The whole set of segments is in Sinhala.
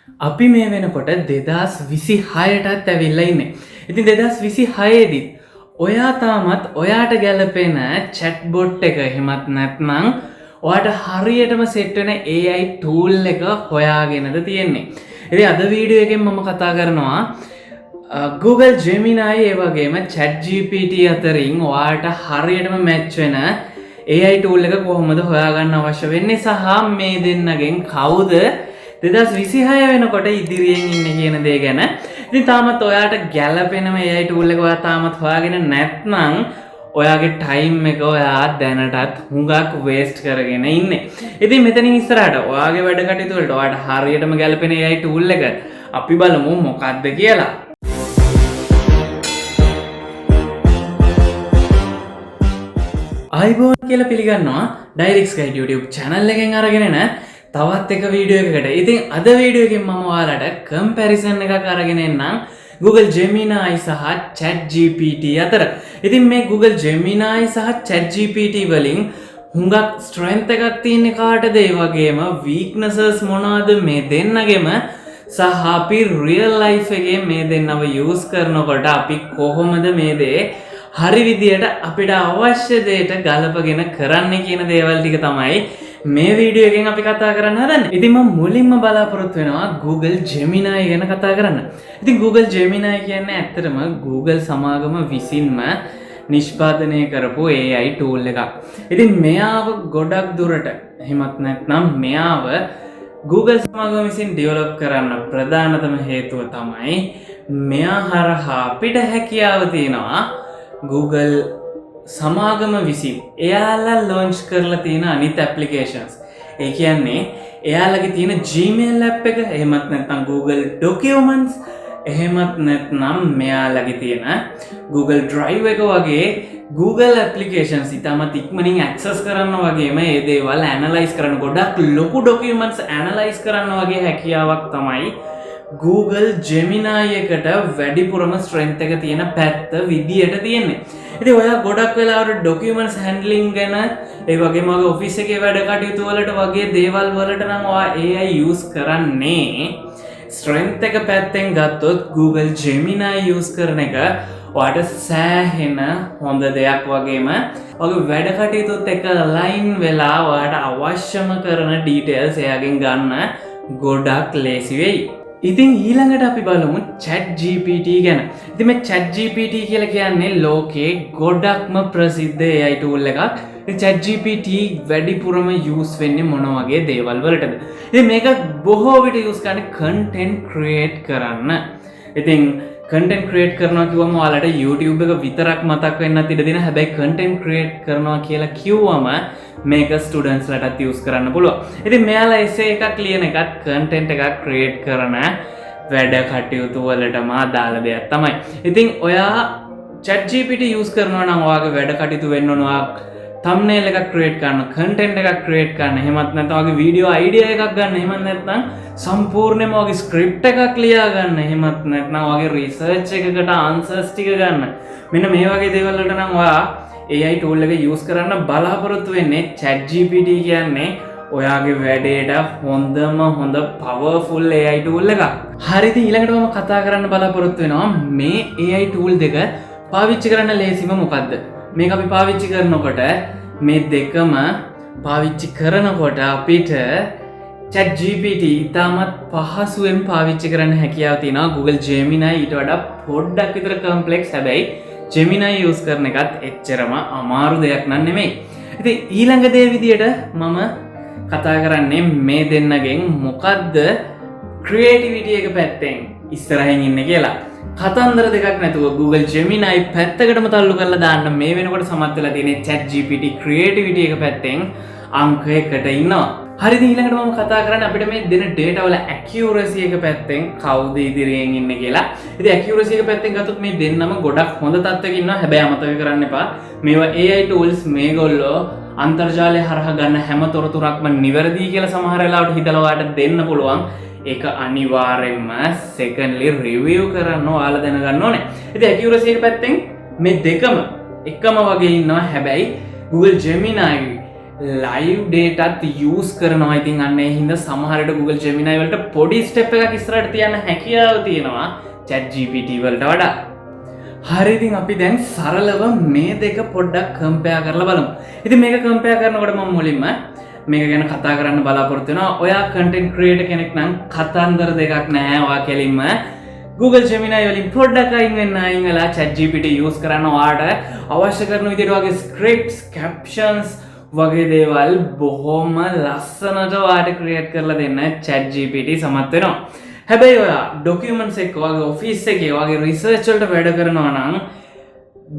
අපි මේ වෙනකොට 2026ටත් ඇවිල්ලා ඉන්නේ. ඉතින් 2026ෙදිත් ඔයා තාමත් ඔයාට ගැලපෙන chatbot එක එහෙමත් නැත්නම් ඔයාට හරියටම සෙට් වෙන AI tool එක හොයාගෙනද තියෙන්නේ. ඉතින් අද වීඩියෝ එකෙන් මම කතා කරනවා Google Gemini ඒ වගේම ChatGPT අතරින් ඔයාට හරියටම මැච් වෙන AI tool එක කොහොමද හොයාගන්න අවශ්‍ය වෙන්නේ සහ මේ දෙන්නගෙන් කවුද 2026 වෙනකොට ඉදිරියෙන් ඉන්නේ කියන දේ ගැන. ඉතින් තාමත් ඔයාට ගැළපෙනම AI tool එක ඔයා තාමත් හොයාගෙන නැත්නම් ඔයාගේ ටයිම් එක ඔයා දැනටත් හුඟක් වේස්ට් කරගෙන ඉන්නේ. ඉතින් මෙතනින් ඉස්සරහට ඔයාගේ වැඩ කටයුතු වලට ඔයාට හරියටම ගැළපෙන AI tool එක අපි බලමු මොකක්ද කියලා. අයිබෝන් කියලා පිළිගන්නවා ඩයිරික්ස් ගයිඩ් YouTube channel එකෙන් අරගෙන එන තවත් එක වීඩියෝ එකකට. ඉතින් අද වීඩියෝ එකෙන් මම ඔයාලට කම්පැරිසන් එකක් අරගෙන එන්නම් Google Gemini සහ ChatGPT අතර. ඉතින් මේ Google Gemini සහ ChatGPT වලින් හුඟක් strength එකක් තියෙන කාටද ඒ වගේම weaknesses මොනවාද මේ දෙන්නගෙම සහ අපි real life එකේ මේ දෙන්නව use කරනකොට අපි කොහොමද මේ දේ හරි විදියට අපිට අවශ්‍ය දෙයට ගලපගෙන කරන්න කියන දේවල් ටික තමයි මේ වීඩියෝ එකෙන් අපි කතා කරන්න හදන්නේ. ඉතින් මම මුලින්ම බලාපොරොත්තු වෙනවා Google Gemini ගැන කතා කරන්න. ඉතින් Google Gemini කියන්නේ ඇත්තටම Google සමාගම විසින්ම නිෂ්පාදනය කරපු AI tool එකක්. ඉතින් මෙයාව ගොඩක් දුරට එහෙමත් නැත්නම් මෙයාව Google සමාගම විසින් ඩෙවලොප් කරන්න ප්‍රධානතම හේතුව තමයි මෙයා හරහා අපිට හැකියාව තියෙනවා Google සමාගම විසින් එයාලා ලොන්ච් කරලා තියෙන අනිත් ඇප්ලිකේෂන්ස්. ඒ කියන්නේ එයාලගේ තියෙන Gmail app එක, එහෙමත් නැත්නම් Google Documents, එහෙමත් නැත්නම් මෙයාලගේ තියෙන Google Drive එක වගේ Google applications ඉතාමත් ඉක්මනින් access කරන්න වගේම මේ දේවල් analyze කරන්න ගොඩක් ලොකු documents analyze කරන්න වගේ හැකියාවක් තමයි Google Gemini එකට වැඩිපුරම strength එක තියෙන පැත්ත විදියට තියෙන්නේ. ඉතින් ඔයා ගොඩක් වෙලාවට documents handling ගැන ඒ වගේම ඔයාගේ office එකේ වැඩ කටයුතු වලට වගේ දේවල් වලට නම් ඔයා AI use කරන්නේ strength එක පැත්තෙන් ගත්තොත් Google Gemini use කරන එක ඔයාට සෑහෙන හොඳ දෙයක් වගේම ඔයාගේ වැඩ කටයුතුත් එක්ක align වෙලා ඔයාට අවශ්‍යම කරන details එයාගෙන් ගන්න ගොඩක් ලේසි වෙයි. ඉතින් ඊළඟට අපි බලමු ChatGPT ගැන. ඉතින් මේ ChatGPT කියලා කියන්නේ ලෝකේ ගොඩක්ම ප්‍රසිද්ධ AI tool එකක්. ඉතින් ChatGPT වැඩිපුරම use වෙන්නේ මොන වගේ දේවල් වලටද? ඉතින් මේක බොහෝ විට use කරන්නේ content create කරන්න. ඉතින් content create කරනවා කිව්වම ඔයාලට YouTube එක විතරක් මතක් වෙන්නත් ඉඩ දෙන. හැබැයි content create කරනවා කියලා කිව්වම මේක ස්ටුඩන්ට්ස් ලටත් use කරන්න පුළුවන්. ඉතින් මෙයාලා essay එකක් ලියන එකත් content එකක් create කරන වැඩ කටයුතු වලටම අදාළ දෙයක් තමයි. ඉතින් ඔයා ChatGPT use කරනවා නම් ඔයාගේ වැඩ කටයුතු වෙන්න ඕන ඔයා thumbnail එකක් create කරන්න, content එකක් create කරන්න, එහෙමත් නැත්නම් ඔයාගේ video idea එකක් ගන්න, එහෙමත් නැත්නම් සම්පූර්ණයෙන්ම ඔයාගේ script එකක් ලියා ගන්න, එහෙමත් නැත්නම් ඔයාගේ research එකකට answers ටික ගන්න. මෙන්න මේ වගේ දේවල් වලට නම් ඔයා AI tool එක use කරන්න බලාපොරොත්තු වෙන්නේ. ChatGPT කියන්නේ ඔයාගේ වැඩේට හොඳ powerful AI tool එකක්. හරිද? ඊළඟට මම කතා කරන්න බලාපොරොත්තු වෙනවා මේ AI tool දෙක පාවිච්චි කරන්න ලේසිම මොකද්ද? මේක අපි පාවිච්චි කරනකොට මේ දෙකම පාවිච්චි කරනකොට අපිට ChatGPT ඉතාමත් පහසුවෙන් පාවිච්චි කරන්න හැකියාව තියෙනවා. Google Gemini ඊට වඩා පොඩ්ඩක් විතර complex. හැබැයි Gemini use කරන එකත් එච්චරම අමාරු දෙයක් නන් නෙමෙයි. ඉතින් ඊළඟ දේ විදියට මම කතා කරන්නේ මේ දෙන්නගෙන් මොකද්ද creativity එක පැත්තෙන් ඉස්සරහින් ඉන්නේ කියලා. කතන්දර දෙකක් නැතුව Google Gemini පැත්තකටම තල්ලු කරලා දාන්න මේ වෙනකොට සමත් වෙලා තියෙන ChatGPT creativity එක පැත්තෙන් අංක 1කට ඉන්නවා. හරිද? ඊළඟට මම කතා කරන්නේ අපිට මේ දෙන data වල accuracy එක පැත්තෙන් කවුද ඉදිරියෙන් ඉන්නේ කියලා. ඉතින් accuracy එක පැත්තෙන් ගත්තොත් මේ දෙන්නම ගොඩක් හොඳ තත්ත්වයක ඉන්නවා. හැබැයි අමතක කරන්න එපා මේවා AI tools මේගොල්ලෝ අන්තර්ජාලය හරහා ගන්න හැම තොරතුරක්ම නිවැරදි කියලා සමහර වෙලාවට හිතලා ඔයාලට දෙන්න පුළුවන්. ඒක අනිවාර්යෙන්ම secondly review කරන්න ඔයාලා දැනගන්න ඕනේ. ඉතින් accuracy එක පැත්තෙන් මේ දෙකම එකම වගේ ඉන්නවා. හැබැයි Google Gemini live data use කරනවා. ඉතින් අන්න ඒ හින්දා සමහරට Google Gemini වලට පොඩි step එකක් ඉස්සරහට තියන්න හැකියාව තියෙනවා ChatGPT වලට වඩා. හරි, ඉතින් අපි දැන් සරලව මේ දෙක පොඩ්ඩක් compare කරලා බලමු. ඉතින් මේක compare කරනකොට මම මුලින්ම මේක ගැන කතා කරන්න බලාපොරොත්තු වෙනවා. ඔයා content creator කෙනෙක් නම් කතන්දර දෙකක් නැහැ. ඔයා කෙලින්ම Google Gemini වලින් පොඩ්ඩක් අයින් වෙලා ChatGPT use කරන්න. ඔයාට අවශ්‍ය කරන විදිහට වගේ scripts, captions වගේ දේවල් බොහොම ලස්සනට ඔයාට create කරලා දෙන්න ChatGPT සමත් වෙනවා. හැබැයි ඔයා documents එක වගේ office එකේ වගේ research වලට වැඩ කරනවා නම්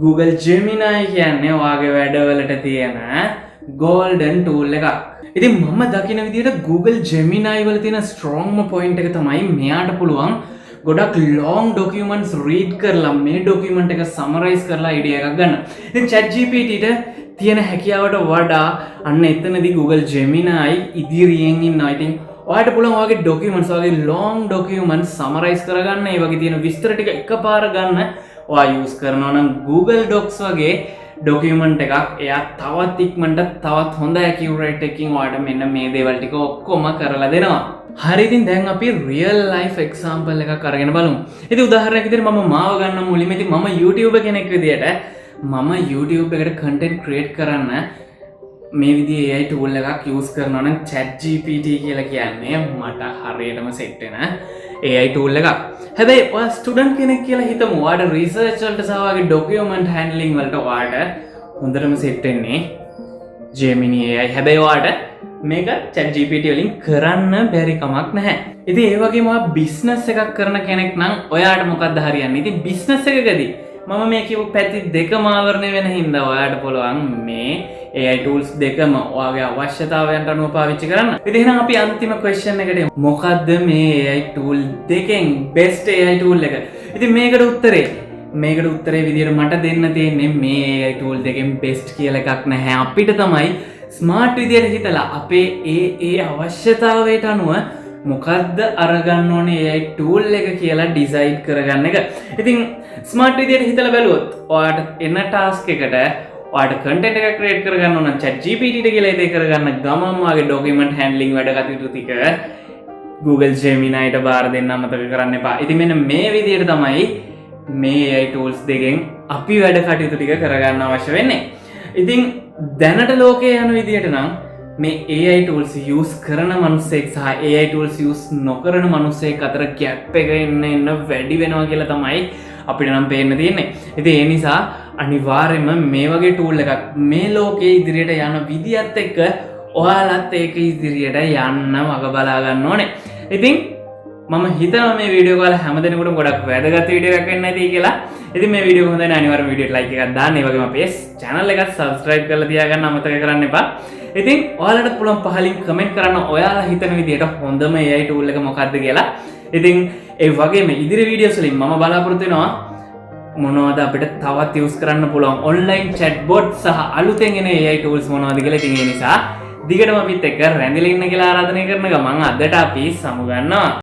Google Gemini කියන්නේ ඔයාගේ වැඩවලට තියෙන golden tool එකක්. ඉතින් මම දකින විදිහට Google Gemini වල තියෙන strongම point එක තමයි මෙයාට පුළුවන් ගොඩක් long documents read කරලා මේ document එක summarize කරලා idea එකක් ගන්න. ඉතින් ChatGPT ට තියෙන හැකියාවට වඩා අන්න එතනදී Google Gemini ඉදිරියෙන් ඉන්නවා. ඉතින් ඔයාට පුළුවන් ඔයාගේ documents වගේ long documents summarize කරගන්න, ඒ වගේ තියෙන විස්තර ටික එකපාර ගන්න ඔයා use කරනවා නම් Google Docs වගේ document එකක් එයා තවත් ඉක්මනට තවත් හොඳ accurate එකකින් ඔයාට මෙන්න මේ දේවල් ටික ඔක්කොම කරලා දෙනවා. හරි, ඉතින් දැන් අපි real life example එකක් අරගෙන බලමු. ඉතින් උදාහරණයක් විදිහට මම මාව ගන්න මුලින්ම ඉතින් මම YouTuber කෙනෙක් විදිහට මම YouTube එකට content create කරන්න මේ විදිහේ AI tool එකක් use කරනවා නම් ChatGPT කියලා කියන්නේ මට හරියටම set වෙන AI tool එකක්. හැබැයි ඔයා ස්ටුඩන්ට් කෙනෙක් කියලා හිතමු. ඔයාට රිසර්ච් වලට සහ වගේ ඩොකියුමන්ට් හැන්ඩලින් වලට ඔයාට හොඳටම සෙට් වෙන්නේ Gemini AI. හැබැයි ඔයාට මේක ChatGPT වලින් කරන්න බැරි කමක් නැහැ. ඉතින් ඒ වගේම ඔයා බිස්නස් එකක් කරන කෙනෙක් නම් ඔයාට මොකක්ද හරියන්නේ? ඉතින් බිස්නස් එකකදී මම මේ කියපු පැති දෙකම ආවරණය වෙන හින්දා ඔයාට පුළුවන් මේ AI tools දෙකම ඔයාගේ අවශ්‍යතාවයන්ට අනුව පාවිච්චි කරන්න. ඉතින් එහෙනම් අපි අන්තිම question එකට යමු. මොකද්ද මේ AI tool දෙකෙන් best AI tool එක? ඉතින් මේකට උත්තරේ විදියට මට දෙන්න තියෙන්නේ මේ AI tool දෙකෙන් best කියලා එකක් නැහැ. අපිට තමයි smart විදියට හිතලා අපේ ඒ අවශ්‍යතාවයට අනුව මොකද්ද අරගන්න ඕනේ AI tool එක කියලා decide කරගන්න එක. ඉතින් smart විදියට හිතලා බැලුවොත් ඔයාට එන task එකට ඔයාට content එකක් create කරගන්න ඕන නම් ChatGPT ට කියලා ඒ දේ කරගන්න ගමම ඔයාගේ document handling වැඩ කටයුතු ටික Google Gemini ට බාර දෙන්න අමතක කරන්න එපා. ඉතින් මෙන්න මේ විදියට තමයි මේ AI tools දෙකෙන් අපි වැඩ කටයුතු ටික කරගන්න අවශ්‍ය වෙන්නේ. ඉතින් දැනට ලෝකයේ යන විදියට නම් මේ AI tools use කරන මිනිස්සෙක් සහ AI tools use නොකරන මිනිස්සෙක් අතර gap එක එන්න වැඩි වෙනවා කියලා තමයි අපිට නම් පේන්න තියෙන්නේ. ඉතින් ඒ නිසා අනිවාර්යයෙන්ම මේ වගේ tool එකක් මේ ලෝකයේ ඉදිරියට යන විදියත් එක්ක ඔයාලත් ඒක ඉදිරියට යන්න වග බලා ගන්න ඕනේ. ඉතින් මම හිතනවා මේ වීඩියෝ එක හැමදෙනෙකුටම ගොඩක් වැදගත් වීඩියෝ එකක් වෙන්න ඇති කියලා. ඉතින් මේ වීඩියෝ හොඳයි නම් අනිවාර්යයෙන්ම වීඩියෝට like එකක් දාන්න. ඒ වගේම අපේ channel එකත් subscribe කරලා තියාගන්න අමතක කරන්න එපා. ඉතින් ඔයාලට පුළුවන් පහලින් comment කරන්න ඔයාලා හිතන විදියට හොඳම AI tool එක මොකක්ද කියලා. ඉතින් ඒ වගේම ඉදිරි වීඩියෝස් වලින් මම බලාපොරොත්තු වෙනවා මොනවද අපිට තවත් use කරන්න පුළුවන් online chatbot සහ අලුතෙන් එන AI tools මොනවද කියලා. ඉතින් ඒ නිසා දිගටම අපිත් එක්ක රැඳිලා ඉන්න කියලා ආරාධනය කරන ගමන් අදට අපි සමු ගන්නවා.